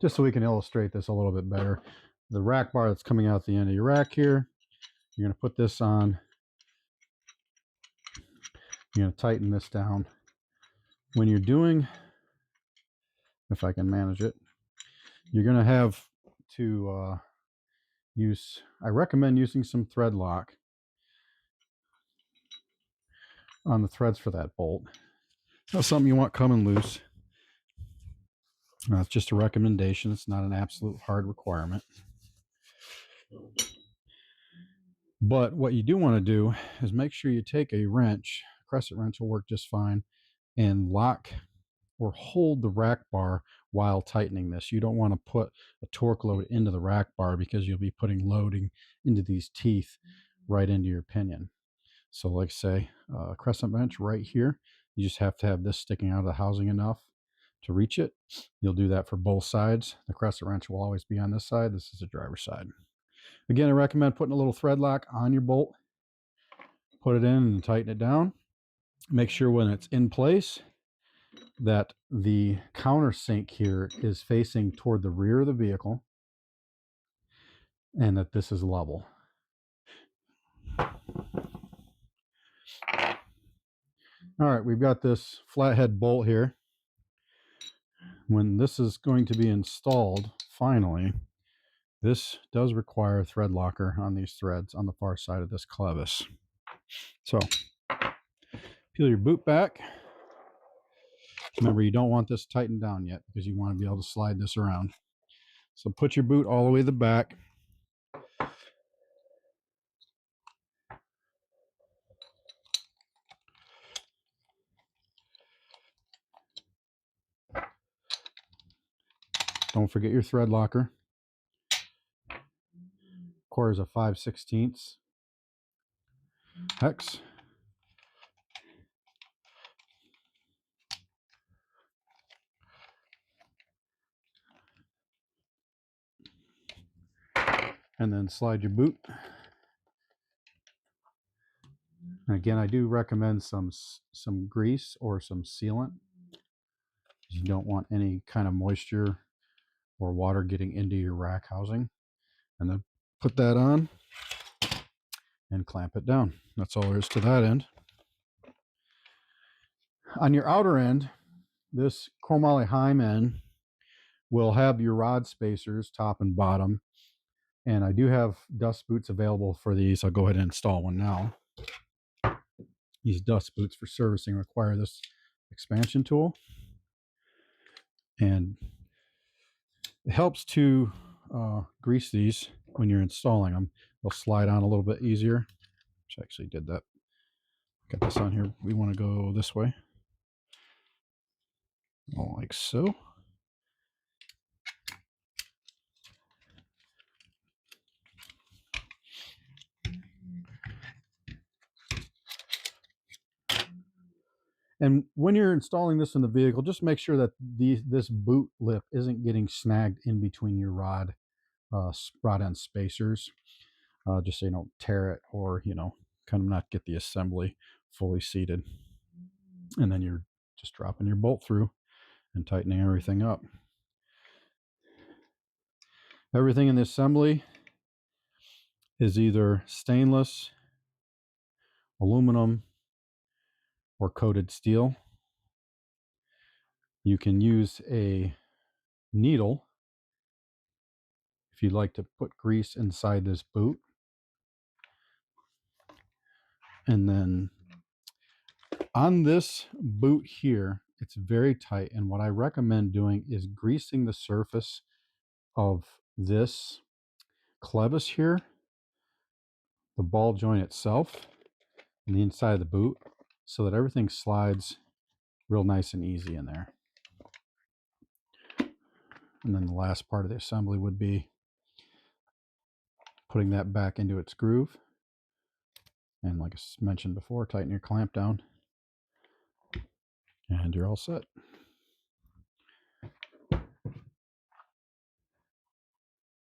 just so we can illustrate this a little bit better. The rack bar that's coming out the end of your rack here, you're going to put this on. You're going to tighten this down. When you're doing, if I can manage it, you're going to have to I recommend using some thread lock on the threads for that bolt. That's something you want coming loose. It's just a recommendation. It's not an absolute hard requirement. But what you do want to do is make sure you take a wrench, a crescent wrench will work just fine, and lock or hold the rack bar while tightening this. You don't want to put a torque load into the rack bar because you'll be putting loading into these teeth right into your pinion. So like say, crescent wrench right here, you just have to have this sticking out of the housing enough to reach it. You'll do that for both sides. The crescent wrench will always be on this side. This is the driver's side. Again, I recommend putting a little thread lock on your bolt. Put it in and tighten it down. Make sure when it's in place that the countersink here is facing toward the rear of the vehicle and that this is level. All right, we've got this flathead bolt here. When this is going to be installed, finally, this does require a thread locker on these threads on the far side of this clevis. So, peel your boot back. Remember, you don't want this tightened down yet because you want to be able to slide this around. So put your boot all the way to the back. Don't forget your thread locker. Core is a 5/16 hex. And then slide your boot. And again, I do recommend some grease or some sealant. You don't want any kind of moisture or water getting into your rack housing. And then put that on and clamp it down. That's all there is to that end. On your outer end, this chromoly Heim end will have your rod spacers, top and bottom. And I do have dust boots available for these. I'll go ahead and install one now. These dust boots for servicing require this expansion tool. And it helps to grease these when you're installing them. They'll slide on a little bit easier, which I actually did that. Got this on here. We want to go this way, like so. And when you're installing this in the vehicle, just make sure that this boot lip isn't getting snagged in between your rod end spacers, just so you don't tear it or, kind of not get the assembly fully seated. And then you're just dropping your bolt through and tightening everything up. Everything in the assembly is either stainless, aluminum, or coated steel. You can use a needle if you'd like to put grease inside this boot. And then on this boot here, it's very tight. And what I recommend doing is greasing the surface of this clevis here, the ball joint itself, and the inside of the boot, so that everything slides real nice and easy in there. And then the last part of the assembly would be putting that back into its groove. And like I mentioned before, tighten your clamp down and you're all set.